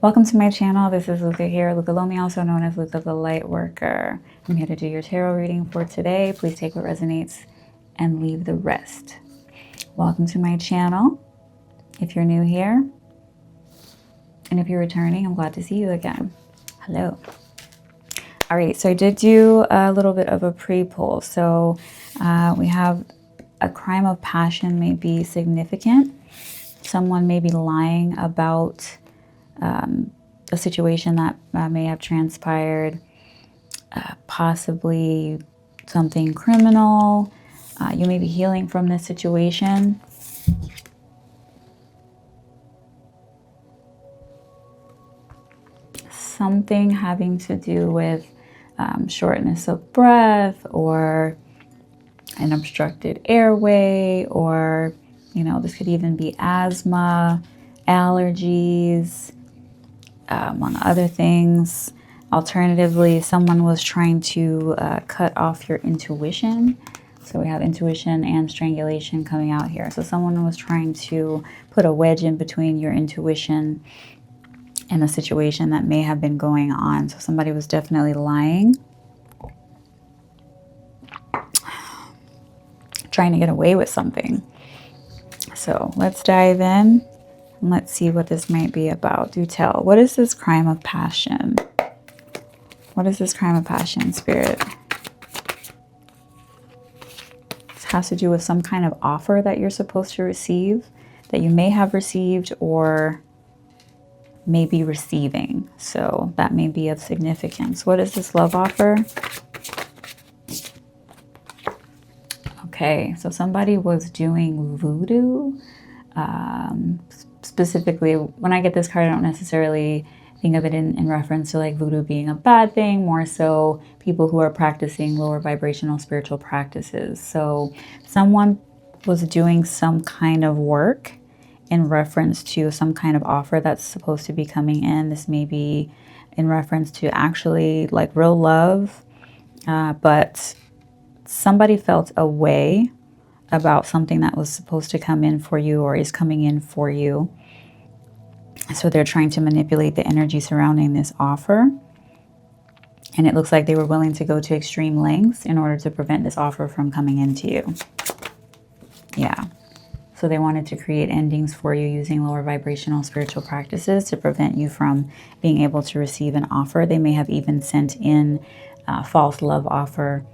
Welcome to my channel. This is Luca here, Luca Lomi, also known as Luca the Light Worker. I'm here to do your tarot reading for today. Please take what resonates and leave the rest. Welcome to my channel. If you're new here, and if you're returning, I'm glad to see you again. Hello. All right, so I did do a little bit of a pre-poll. So we have a crime of passion may be significant. Someone may be lying about a situation that may have transpired, possibly something criminal. You may be healing from this situation. Something having to do with shortness of breath or an obstructed airway, or, you know, this could even be asthma, allergies, among other things. Alternatively, someone was trying to cut off your intuition. So we have intuition and strangulation coming out here. So someone was trying to put a wedge in between your intuition and a situation that may have been going on. So somebody was definitely lying, trying to get away with something. So let's dive in. And let's see what this might be about. Do tell. What is this crime of passion? What is this crime of passion, Spirit? This has to do with some kind of offer that you're supposed to receive, that you may have received or may be receiving. So that may be of significance. What is this love offer? Okay, so somebody was doing voodoo. Specifically, when I get this card, I don't necessarily think of it in reference to like voodoo being a bad thing, more so people who are practicing lower vibrational spiritual practices. So someone was doing some kind of work in reference to some kind of offer that's supposed to be coming in. This may be in reference to actually like real love, but somebody felt a way about something that was supposed to come in for you or is coming in for you. So they're trying to manipulate the energy surrounding this offer. And it looks like they were willing to go to extreme lengths in order to prevent this offer from coming into you. Yeah. So they wanted to create endings for you using lower vibrational spiritual practices to prevent you from being able to receive an offer. They may have even sent in a false love offer,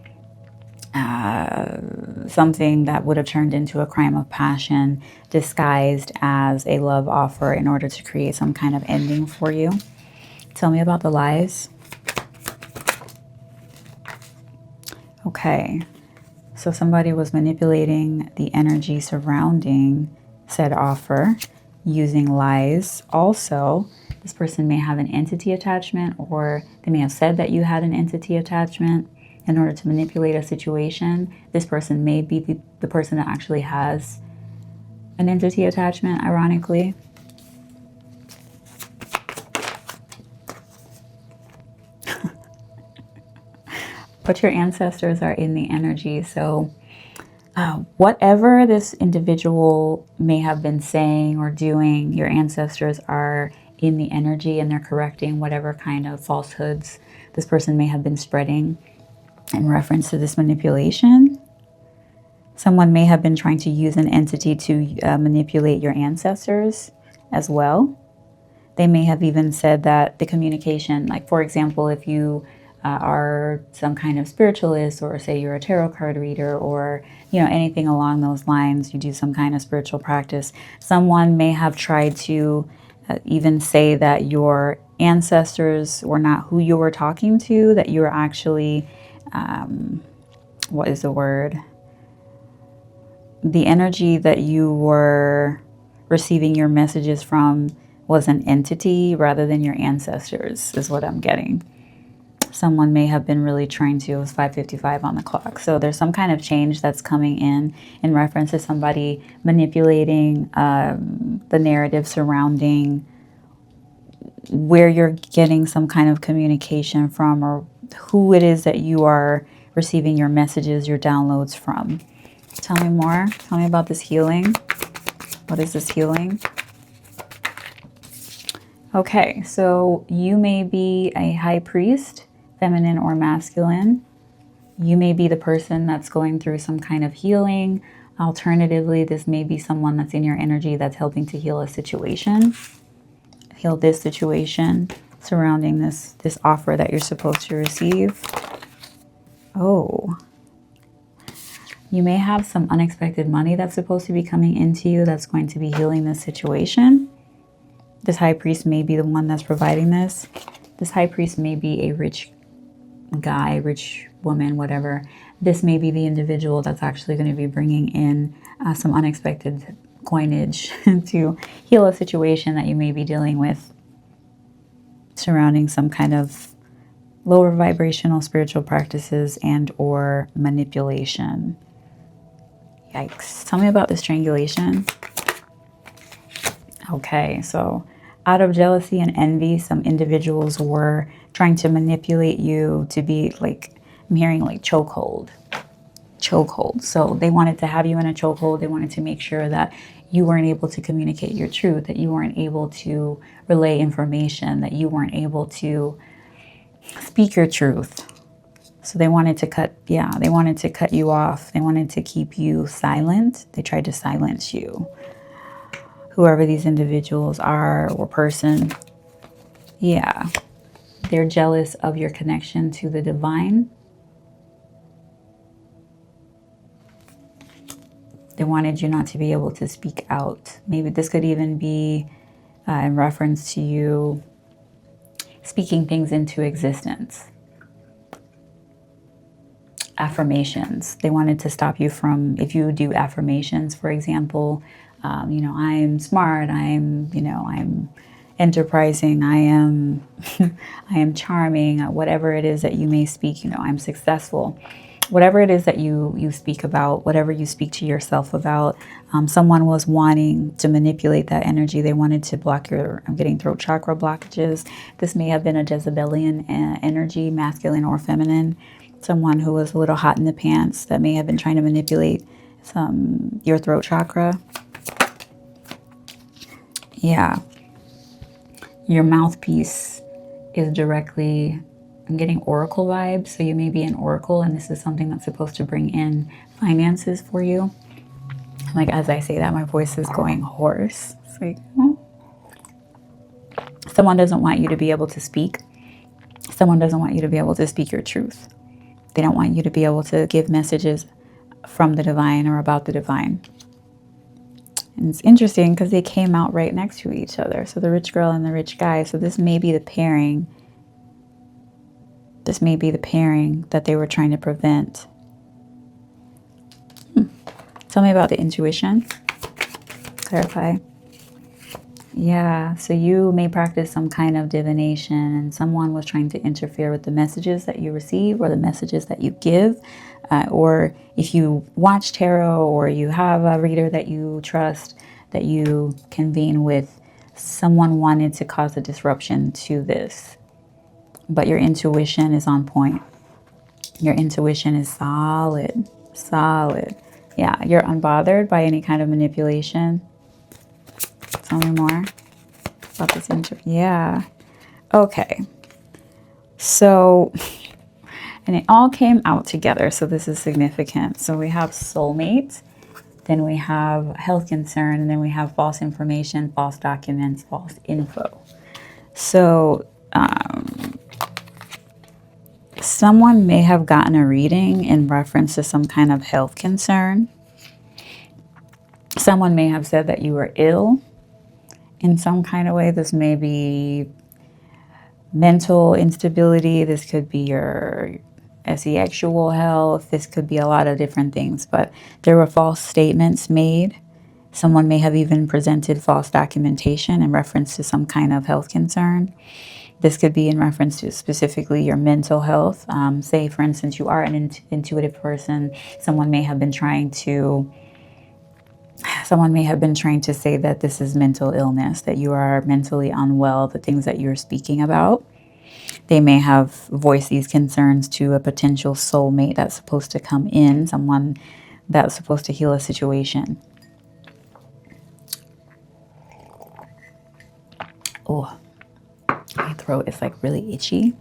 something that would have turned into a crime of passion disguised as a love offer in order to create some kind of ending for you. Tell me about the lies. Okay, so somebody was manipulating the energy surrounding said offer using lies. Also, this person may have an entity attachment, or they may have said that you had an entity attachment in order to manipulate a situation. This person may be the person that actually has an entity attachment, ironically. But your ancestors are in the energy. So whatever this individual may have been saying or doing, your ancestors are in the energy and they're correcting whatever kind of falsehoods this person may have been spreading in reference to this manipulation. Someone may have been trying to use an entity to manipulate your ancestors as well. They may have even said that the communication, like for example, if you are some kind of spiritualist, or say you're a tarot card reader, or you know, anything along those lines, you do some kind of spiritual practice, someone may have tried to even say that your ancestors were not who you were talking to, that you were actually what is the word? The energy that you were receiving your messages from was an entity rather than your ancestors, is what I'm getting. Someone may have been really trying to, it was 5:55 on the clock. So there's some kind of change that's coming in reference to somebody manipulating the narrative surrounding where you're getting some kind of communication from, or who it is that you are receiving your messages, your downloads from. Tell me more. Tell me about this healing. What is this healing? Okay, so you may be a high priest, feminine or masculine. You may be the person that's going through some kind of healing. Alternatively, this may be someone that's in your energy that's helping to heal a situation. Heal this situation surrounding this offer that you're supposed to receive. Oh. You may have some unexpected money that's supposed to be coming into you that's going to be healing this situation. This high priest may be the one that's providing this. This high priest may be a rich guy, rich woman, whatever. This may be the individual that's actually going to be bringing in some unexpected coinage to heal a situation that you may be dealing with surrounding some kind of lower vibrational spiritual practices and or manipulation. Yikes. Tell me about the strangulation. Okay, so out of jealousy and envy, some individuals were trying to manipulate you to be like, I'm hearing like chokehold. So they wanted to have you in a chokehold. They wanted to make sure that you weren't able to communicate your truth, that you weren't able to relay information, that you weren't able to speak your truth. So they wanted to cut you off. They wanted to keep you silent. They tried to silence you. Whoever these individuals are or person, yeah, they're jealous of your connection to the divine. They wanted you not to be able to speak out. Maybe this could even be in reference to you speaking things into existence. Affirmations. They wanted to stop you from, if you do affirmations, for example, I'm smart, I'm enterprising, I am charming, whatever it is that you may speak, I'm successful. Whatever it is that you speak about, whatever you speak to yourself about, someone was wanting to manipulate that energy. They wanted to block I'm getting throat chakra blockages. This may have been a Jezebelian energy, masculine or feminine. Someone who was a little hot in the pants that may have been trying to manipulate your throat chakra. Yeah. Your mouthpiece is directly, I'm getting oracle vibes. So you may be an oracle and this is something that's supposed to bring in finances for you. Like as I say that, my voice is going hoarse. It's like, someone doesn't want you to be able to speak. Someone doesn't want you to be able to speak your truth. They don't want you to be able to give messages from the divine or about the divine. And it's interesting because they came out right next to each other. So the rich girl and the rich guy. So this may be the pairing. This may be the pairing that they were trying to prevent. Tell me about the intuition. Clarify. Yeah, so you may practice some kind of divination and someone was trying to interfere with the messages that you receive or the messages that you give. Or if you watch tarot or you have a reader that you trust, that you convene with, someone wanted to cause a disruption to this. But your intuition is on point. Your intuition is solid. Yeah, you're unbothered by any kind of manipulation. Tell me more about this yeah. Okay. So, and it all came out together. So this is significant. So we have soulmate, then we have health concern, and then we have false information, false documents, false info. So someone may have gotten a reading in reference to some kind of health concern. Someone may have said that you were ill in some kind of way. This may be mental instability. This could be your sexual health. This could be a lot of different things, but there were false statements made. Someone may have even presented false documentation in reference to some kind of health concern. This could be in reference to specifically your mental health. Say, for instance, you are an intuitive person. Someone may have been trying to say that this is mental illness, that you are mentally unwell, the things that you're speaking about. They may have voiced these concerns to a potential soulmate that's supposed to come in, someone that's supposed to heal a situation. Oh, my throat is like really itchy.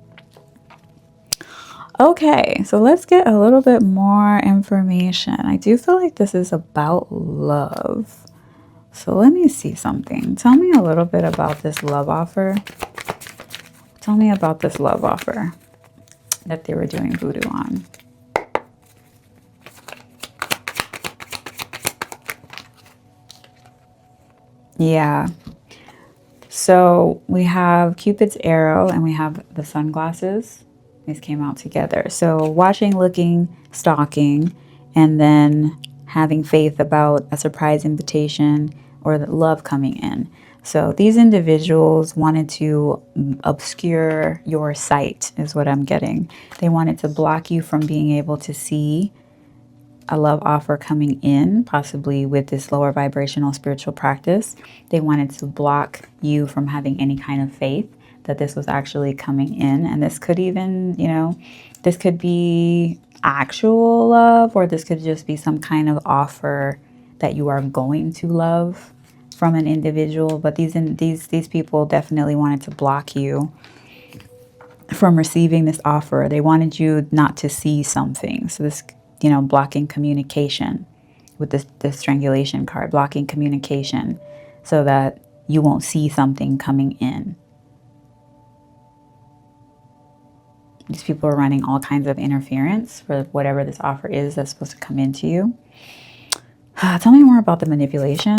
Okay, so let's get a little bit more information. I do feel like this is about love. So let me see something. Tell me a little bit about this love offer. Tell me about this love offer that they were doing voodoo on. Yeah. So we have Cupid's arrow and we have the sunglasses. These came out together. So watching, looking, stalking, and then having faith about a surprise invitation or the love coming in. So these individuals wanted to obscure your sight is what I'm getting. They wanted to block you from being able to see a love offer coming in, possibly with this lower vibrational spiritual practice. They wanted to block you from having any kind of faith that this was actually coming in. And this could even, you know, this could be actual love, or this could just be some kind of offer that you are going to love from an individual. But these people definitely wanted to block you from receiving this offer. They wanted you not to see something. So this, you know, blocking communication with the strangulation card, blocking communication so that you won't see something coming in. These people are running all kinds of interference for whatever this offer is that's supposed to come into you. Tell me more about the manipulation.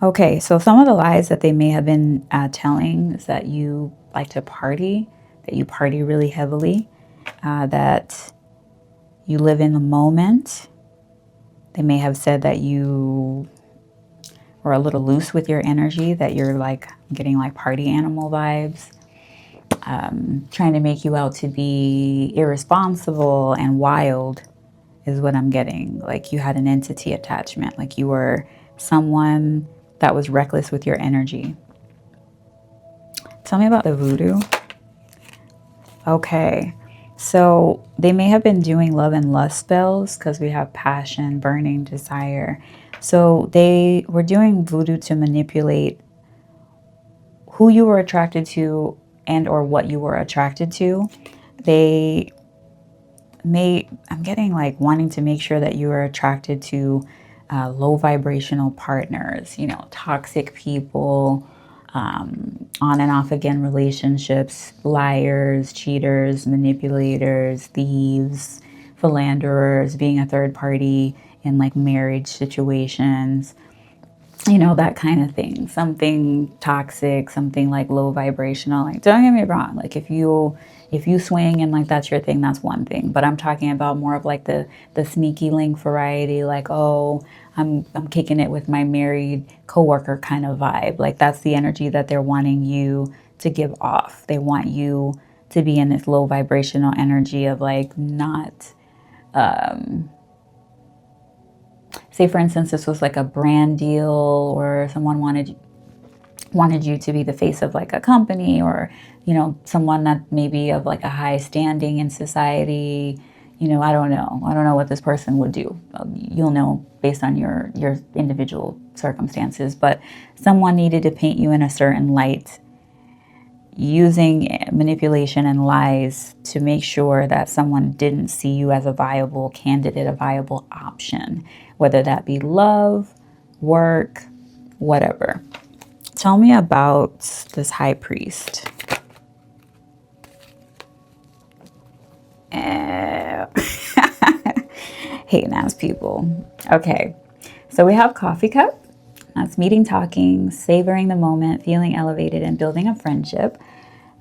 Okay, so some of the lies that they may have been telling is that you like to party, that you party really heavily, that you live in the moment. They may have said that you are a little loose with your energy, that you're like getting like party animal vibes, trying to make you out to be irresponsible and wild is what I'm getting. Like you had an entity attachment, like you were someone that was reckless with your energy. Tell me about the voodoo. Okay, so they may have been doing love and lust spells because we have passion, burning, desire. So they were doing voodoo to manipulate who you were attracted to and or what you were attracted to. They may, I'm getting like wanting to make sure that you are attracted to low vibrational partners, you know, toxic people, on and off again relationships, liars, cheaters, manipulators, thieves, philanderers, being a third party in like marriage situations, you know, that kind of thing. Something toxic, something like low vibrational. Like, don't get me wrong, like if you swing and like that's your thing, that's one thing. But I'm talking about more of like the sneaky link variety, like, oh, I'm kicking it with my married coworker kind of vibe. Like that's the energy that they're wanting you to give off. They want you to be in this low vibrational energy of like not, say for instance, this was like a brand deal or someone wanted you to be the face of like a company, or, you know, someone that maybe of like a high standing in society. You know, I don't know what this person would do. You'll know based on your individual circumstances, but someone needed to paint you in a certain light using manipulation and lies to make sure that someone didn't see you as a viable candidate, a viable option, whether that be love, work, whatever. Tell me about this high priest. Hating ass people. Okay, so we have coffee cup. That's meeting, talking, savoring the moment, feeling elevated, and building a friendship.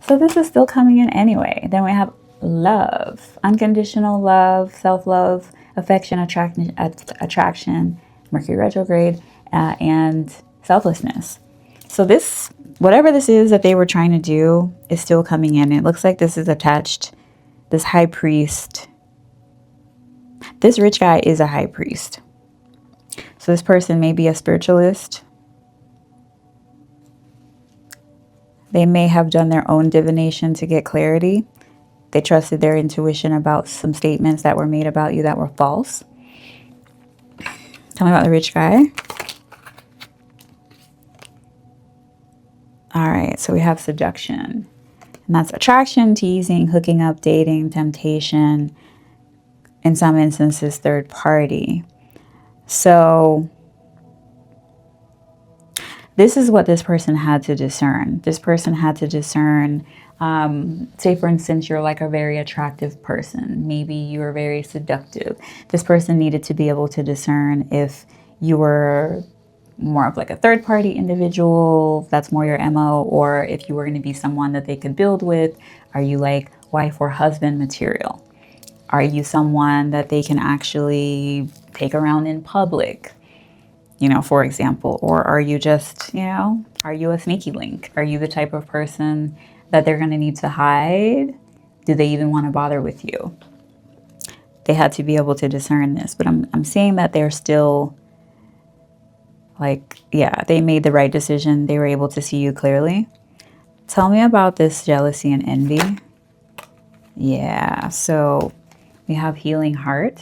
So this is still coming in anyway. Then we have love, unconditional love, self-love, affection, attraction, Mercury retrograde, and selflessness. So this, whatever this is that they were trying to do, is still coming in. It looks like this is attached, this high priest. This rich guy is a high priest. So this person may be a spiritualist. They may have done their own divination to get clarity. They trusted their intuition about some statements that were made about you that were false. Tell me about the rich guy. All right, so we have seduction. And that's attraction, teasing, hooking up, dating, temptation, in some instances, third party. So this is what this person had to discern. This person had to discern, say for instance, you're like a very attractive person. Maybe you're very seductive. This person needed to be able to discern if you were more of like a third party individual, that's more your MO, or if you were going to be someone that they could build with. Are you like wife or husband material? Are you someone that they can actually take around in public? You know, for example, or are you just, you know, are you a sneaky link? Are you the type of person that they're going to need to hide? Do they even want to bother with you? They had to be able to discern this, but I'm saying that they're still like, yeah, they made the right decision. They were able to see you clearly. Tell me about this jealousy and envy. Yeah, so we have healing heart.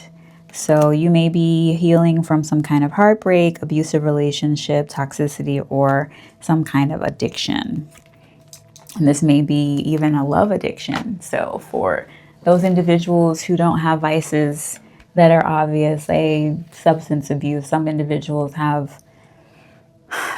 So you may be healing from some kind of heartbreak, abusive relationship, toxicity, or some kind of addiction. And this may be even a love addiction. So for those individuals who don't have vices that are obvious, substance abuse, some individuals have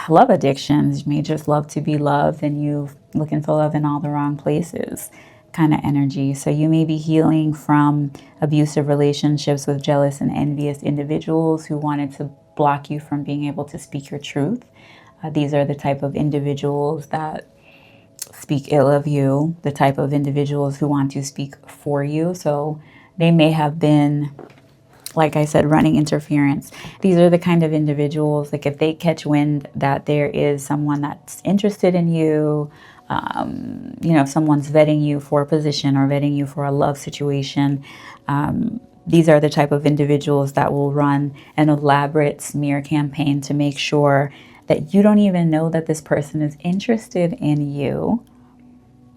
love addictions. You may just love to be loved and you looking for love in all the wrong places kind of energy. So you may be healing from abusive relationships with jealous and envious individuals who wanted to block you from being able to speak your truth. These are the type of individuals that speak ill of you, the type of individuals who want to speak for you. So they may have been, like I said, running interference. These are the kind of individuals, like if they catch wind that there is someone that's interested in you, you know, if someone's vetting you for a position or vetting you for a love situation, these are the type of individuals that will run an elaborate smear campaign to make sure that you don't even know that this person is interested in you.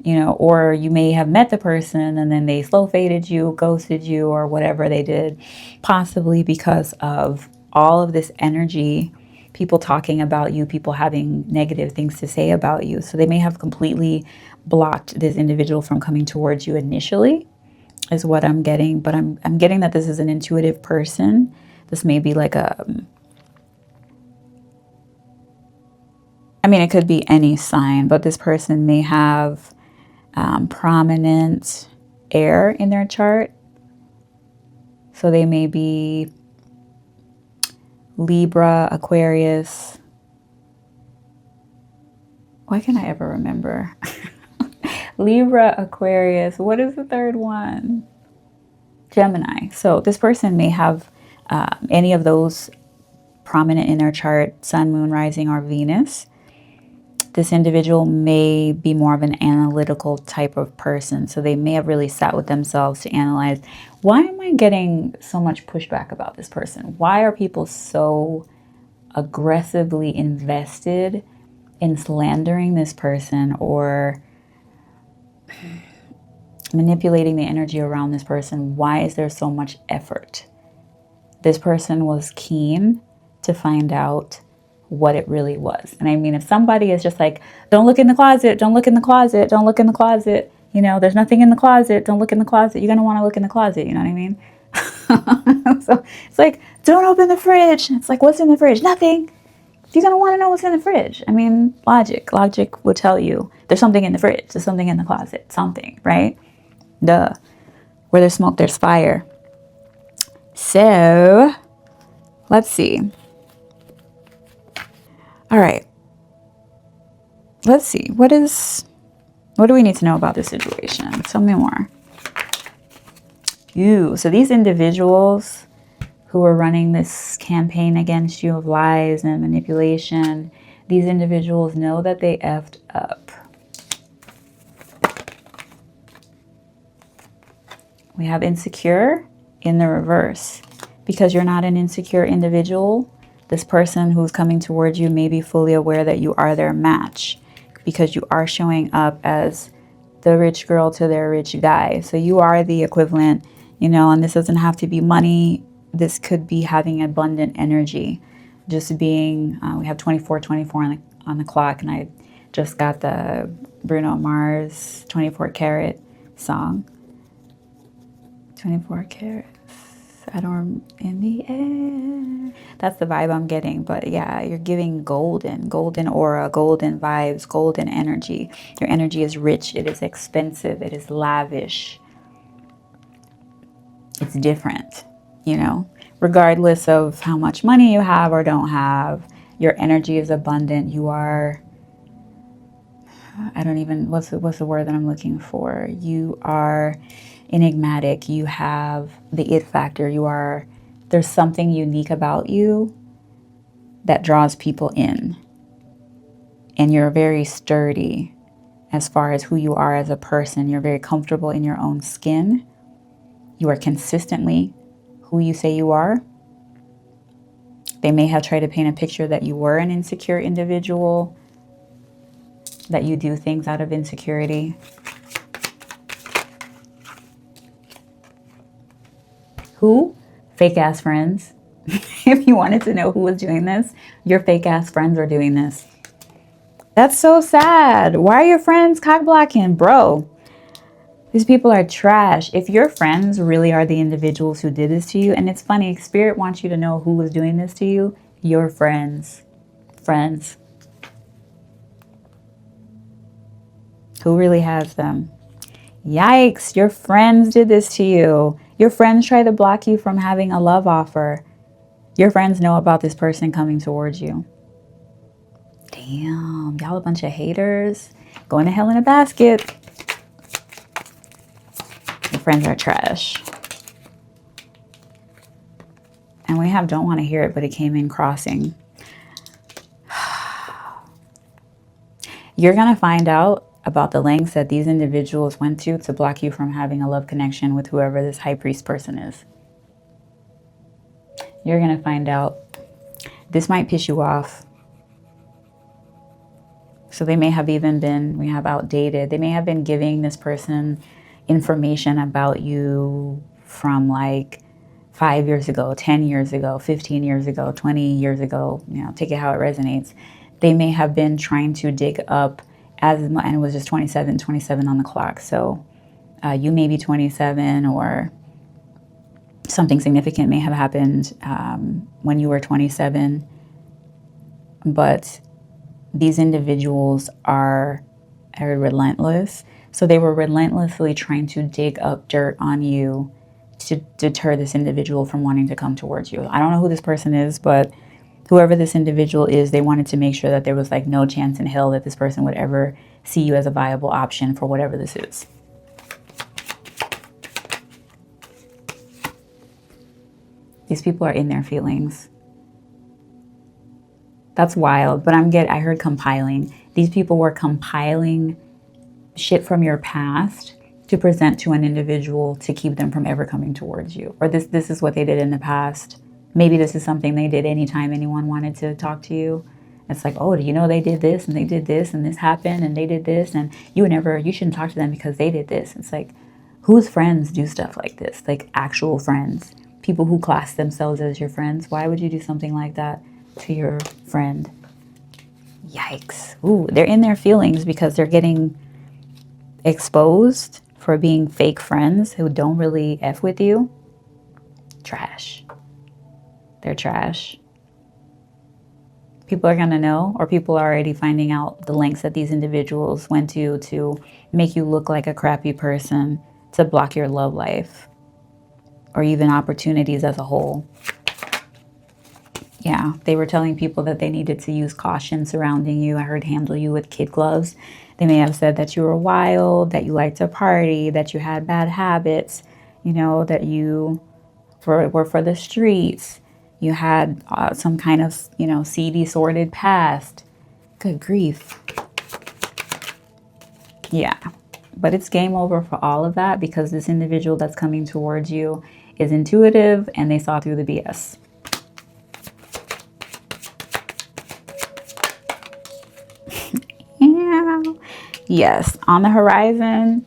You know, or you may have met the person and then they slow faded you, ghosted you, or whatever they did, possibly because of all of this energy, people talking about you, people having negative things to say about you. So they may have completely blocked this individual from coming towards you initially, is what I'm getting. But I'm getting that this is an intuitive person. This may be like it could be any sign, but this person may have prominent air in their chart. So they may be Libra, Aquarius. Why can't I ever remember? Libra, Aquarius. What is the third one? Gemini. So this person may have any of those prominent in their chart, Sun, Moon, Rising, or Venus. This individual may be more of an analytical type of person. So they may have really sat with themselves to analyze, why am I getting so much pushback about this person? Why are people so aggressively invested in slandering this person or manipulating the energy around this person? Why is there so much effort? This person was keen to find out what it really was. And I mean, if somebody is just like, don't look in the closet, don't look in the closet, don't look in the closet, you know, there's nothing in the closet, don't look in the closet, you're going to want to look in the closet, you know what I mean? So it's like, don't open the fridge. It's like, what's in the fridge? Nothing. You're going to want to know what's in the fridge. I mean, logic will tell you there's something in the fridge, there's something in the closet, something, right? Duh. Where there's smoke, there's fire. So let's see. All right. Let's see. What do we need to know about this situation? Tell me more. So these individuals who are running this campaign against you of lies and manipulation, these individuals know that they effed up. We have insecure in the reverse. Because you're not an insecure individual, this person who's coming towards you may be fully aware that you are their match, because you are showing up as the rich girl to their rich guy. So you are the equivalent, you know, and this doesn't have to be money. This could be having abundant energy, just being, we have 24/24 on the clock, and I just got the Bruno Mars 24 karat song. 24 carats. I don't, in the air. That's the vibe I'm getting. But yeah, you're giving golden aura, golden vibes, golden energy. Your energy is rich. It is expensive. It is lavish. It's different, you know, regardless of how much money you have or don't have. Your energy is abundant. You are, I don't even, what's the word that I'm looking for? You are enigmatic. You have the it factor. You are, there's something unique about you that draws people in. And you're very sturdy as far as who you are as a person. You're very comfortable in your own skin. You are consistently who you say you are. They may have tried to paint a picture that you were an insecure individual, that you do things out of insecurity. Who? Fake ass friends. If you wanted to know who was doing this, your fake ass friends are doing this. That's so sad. Why are your friends cock blocking? Bro, these people are trash. If your friends really are the individuals who did this to you, and it's funny, Spirit wants you to know who was doing this to you. Your friends. Friends. Who really has them? Yikes, your friends did this to you. Your friends try to block you from having a love offer. Your friends know about this person coming towards you. Damn, y'all a bunch of haters. Going to hell in a basket. Your friends are trash. And we have don't want to hear it, but it came in crossing. You're going to find out about the lengths that these individuals went to block you from having a love connection with whoever this high priest person is. You're going to find out. This might piss you off. So they may have even been, we have outdated, they may have been giving this person information about you from like 5 years ago, 10 years ago, 15 years ago, 20 years ago, you know, take it how it resonates. They may have been trying to dig up and it was just 27 on the clock. So you may be 27, or something significant may have happened when you were 27. But these individuals are relentless. So they were relentlessly trying to dig up dirt on you to deter this individual from wanting to come towards you. I don't know who this person is, but whoever this individual is, they wanted to make sure that there was like no chance in hell that this person would ever see you as a viable option for whatever this is. These people are in their feelings. That's wild, but I heard compiling. These people were compiling shit from your past to present to an individual to keep them from ever coming towards you. Or this is what they did in the past. Maybe this is something they did anytime anyone wanted to talk to you. It's like, oh, do you know they did this and they did this and this happened and they did this and you shouldn't talk to them because they did this. It's like, whose friends do stuff like this? Like actual friends, people who class themselves as your friends. Why would you do something like that to your friend? Yikes. Ooh, they're in their feelings because they're getting exposed for being fake friends who don't really F with you. Trash. They're trash. People are going to know, or people are already finding out the lengths that these individuals went to make you look like a crappy person, to block your love life, or even opportunities as a whole. Yeah, they were telling people that they needed to use caution surrounding you. I heard handle you with kid gloves. They may have said that you were wild, that you liked to party, that you had bad habits, you know, that you were for the streets. You had some kind of, you know, seedy, sordid past. Good grief. Yeah, but it's game over for all of that because this individual that's coming towards you is intuitive and they saw through the BS. Yeah, Yes, on the horizon,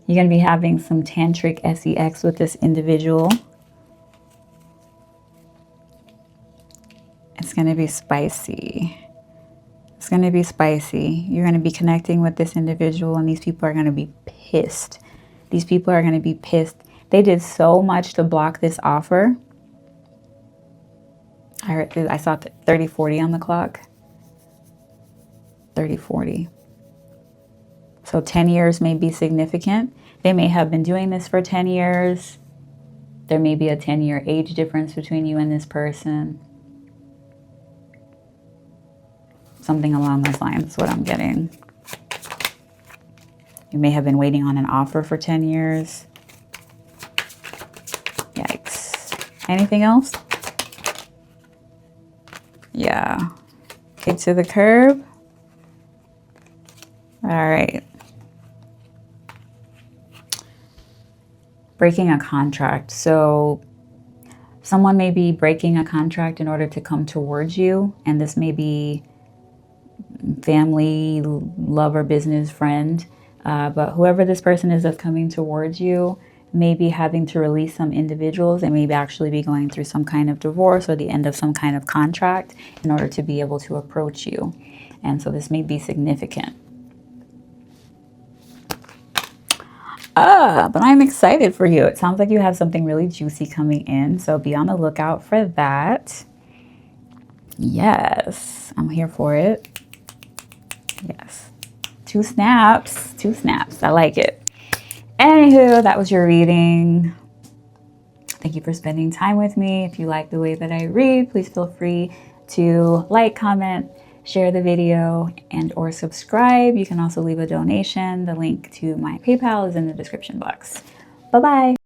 you're going to be having some tantric sex with this individual. It's going to be spicy. It's going to be spicy. You're going to be connecting with this individual, and these people are going to be pissed. These people are going to be pissed. They did so much to block this offer. I saw 3040 on the clock. 3040. So 10 years may be significant. They may have been doing this for 10 years. There may be a 10-year age difference between you and this person. Something along those lines is what I'm getting. You may have been waiting on an offer for 10 years. Yikes. Anything else? Yeah. Kick to the curb. All right. Breaking a contract. So someone may be breaking a contract in order to come towards you, and this may be family, lover, business, friend, but whoever this person is that's coming towards you may be having to release some individuals. They may actually be going through some kind of divorce or the end of some kind of contract in order to be able to approach you. And so this may be significant. But I'm excited for you. It sounds like you have something really juicy coming in, so be on the lookout for that. Yes, I'm here for it. Yes. 2 snaps. 2 snaps. I like it. Anywho, that was your reading. Thank you for spending time with me. If you like the way that I read, please feel free to like, comment, share the video, and or subscribe. You can also leave a donation. The link to my PayPal is in the description box. Bye-bye.